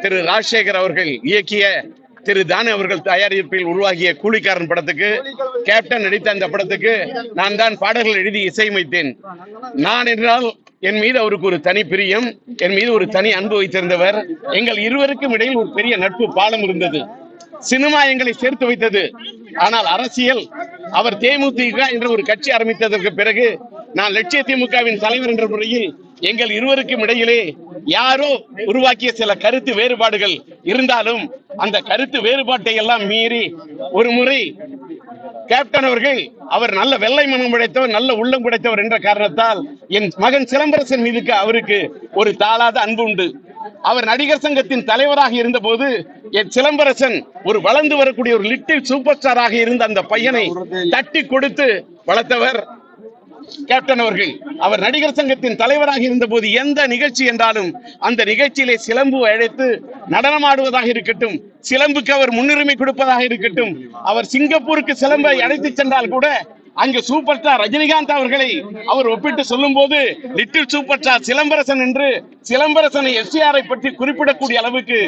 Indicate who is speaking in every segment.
Speaker 1: திரு ராஜசேகர் அவர்கள் இயக்கிய திரு தானு அவர்கள் தயாரிப்பில் உருவாகிய கூலிக்காரன் படத்துக்கு கேப்டன் நடித்த அந்த படத்துக்கு நான் தான் பாடல்கள் எழுதி இசையமைத்தேன். நான் என்றால் என் மீது அவருக்கு ஒரு தனி பிரியம், என் மீது ஒரு தனி அன்பு வைத்திருந்தவர். எங்கள் இருவருக்கும் இடையில் ஒரு பெரிய நட்பு பாலம் இருந்தது. சினிமா எங்களை சேர்த்து வைத்தது. ஆனால் அரசியல், அவர் தேமுதிக என்ற ஒரு கட்சி ஆரம்பித்ததற்கு பிறகு நான் லட்சிய திமுகவின் தலைவர் என்ற முறையில் எங்கள் இருவருக்கும் இடையிலே யாரோ உருவாக்கிய சில கருத்து வேறுபாடுகள் இருந்தாலும் அந்த கருத்து வேறுபாட்டை எல்லாம் மீறி ஒரு முறை கேப்டன் அவர்கள், அவர் நல்ல வெள்ளை மனம் படைத்தவர், நல்ல உள்ளம் படைத்தவர் என்ற காரணத்தால் என் மகன் சிலம்பரசன் மீதுக்கு அவருக்கு ஒரு தாளாத அன்பு உண்டு. அவர் நடிகர் சங்கத்தின் தலைவராக இருந்த போது என் சிலம்பரசன் ஒரு வளர்ந்து வரக்கூடிய ஒரு லிட்டில் சூப்பர் ஸ்டாராக இருந்த அந்த பையனை தட்டி கொடுத்து வளர்த்தவர் கேப்டன் அவர்கள். அவர் நடிகர் சங்கத்தின் தலைவராக இருந்த போது எந்த நிகழ்ச்சி என்றாலும் அந்த நிகழ்ச்சியிலே சிலம்பு அழைத்து நடனமாடுவதாக இருக்கட்டும், சிலம்புக்கு அவர் முன்னுரிமை கொடுப்பதாக இருக்கட்டும், அவர் சிங்கப்பூருக்கு சிலம்பை அழைத்து சென்றால் கூட அங்கு சூப்பர் ஸ்டார் ரஜினிகாந்த் அவர்களை அவர் ஒப்பிட்டு சொல்லும் போது லிட்டில் சூப்பர் ஸ்டார் சிலம்பரசன் என்று சிலம்பரசனை எஸ்ஆரை பற்றி குறிப்பிடக்கூடிய அளவுக்கு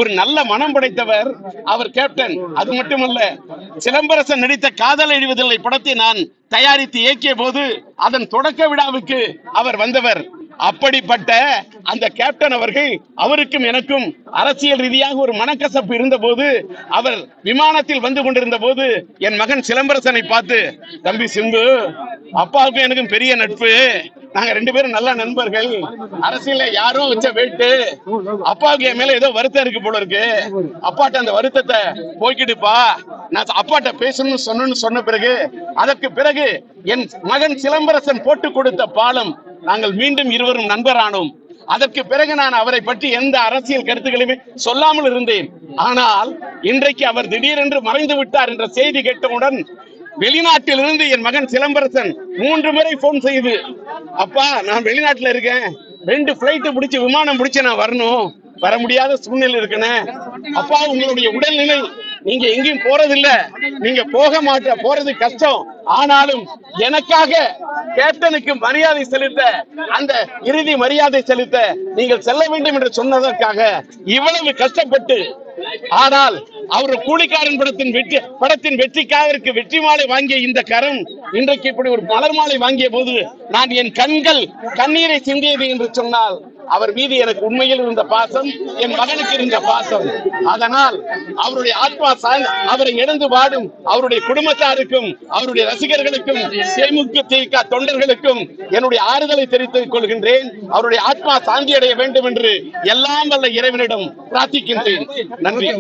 Speaker 1: ஒரு நல்ல மனம் படைத்தவர் அவர் கேப்டன். அது மட்டுமல்ல, சிலம்பரசன் நடித்த காதல் எழுவதில்லை படத்தை நான் தயாரித்து இயக்கிய போது அதன் தொடக்க விழாவுக்கு அவர் வந்தவர். அப்படிப்பட்ட அந்த கேப்டன் அவர்கள், அவருக்கும் எனக்கும் அரசியல் ரீதியாக ஒரு மனக்கசப்பு இருந்த போது அவர் விமானத்தில் வந்து கொண்டிருந்த போது என் மகன் சிலம்பரசனை பார்த்து, தம்பி சிம்பு, அப்பாவுக்கும் எனக்கும் பெரிய நட்பு, நாங்க ரெண்டு பேரும் நல்ல நண்பர்கள், அரசியல யாரோ வச்ச வெயிட்டு, அப்பாவுக்கு என் மேல ஏதோ வருத்தம் இருக்கு போல இருக்கு, அப்பாட்ட அந்த வருத்தத்தை போய்கிட்டுப்பா, நான் அப்பாட்ட பேசணும்னு சொன்ன பிறகு அதற்கு பிறகு என் மகன் சிலம்பரசன் போட்டு கொடுத்த பாலம், நாங்கள் மீண்டும் இருவரும் நண்பரானோம். அதற்கு பிறகு நான் அவரை பற்றி எந்த அரசியல் கருத்துக்களையுமே சொல்லாமல் இருந்தேன். ஆனால் இன்றைக்கு அவர் திடீரென்று மறைந்து விட்டார் என்ற செய்தி கேட்டவுடன் வெளிநாட்டில் இருந்து என் மகன் சிலம்பரசன் 3 முறை போன் செய்து, அப்பா நான் வெளிநாட்டுல இருக்கேன், 2 பிளைட் பிடிச்சு விமானம் பிடிச்சு நான் வரணும், வர முடியாத சூழ்நிலை இருக்குன்னு, அப்பா உங்களுடைய உடல்நிலை, நீங்க எங்கேயும் போறதில்ல, நீங்க போறது கஷ்டம், ஆனாலும் எனக்காக கேப்டனுக்கு மரியாதை செலுத்த, அந்த இறுதி மரியாதை செலுத்த நீங்கள் செல்ல வேண்டும் என்று சொன்னதற்காக இவ்வளவு கஷ்டப்பட்டு, ஆனால் அவர் கூலிக்காரன் படத்தின் வெற்றிக்காக வெற்றி மாலை வாங்கிய இந்த கரம் இன்றைக்கு இப்படி ஒரு மலர் மாலை வாங்கிய போது நான் என் கண்கள் கண்ணீரை சிந்தியது என்று சொன்னால் அவர் மீது எனக்கு உண்மையில் இருந்த பாசம், என் மகனுக்கு இருந்த பாசம். அதனால் அவருடைய ஆத்மா அவரை இழந்து வாடும் அவருடைய குடும்பத்தாருக்கும் அவருடைய ரசிகர்களுக்கும் தேமுதிக தொண்டர்களுக்கும் என்னுடைய ஆறுதலை தெரிவித்துக் கொள்கின்றேன். அவருடைய ஆத்மா சாந்தி அடைய வேண்டும் என்று எல்லாம் வல்ல இறைவனிடம் பிரார்த்திக்கின்றேன். நன்றி.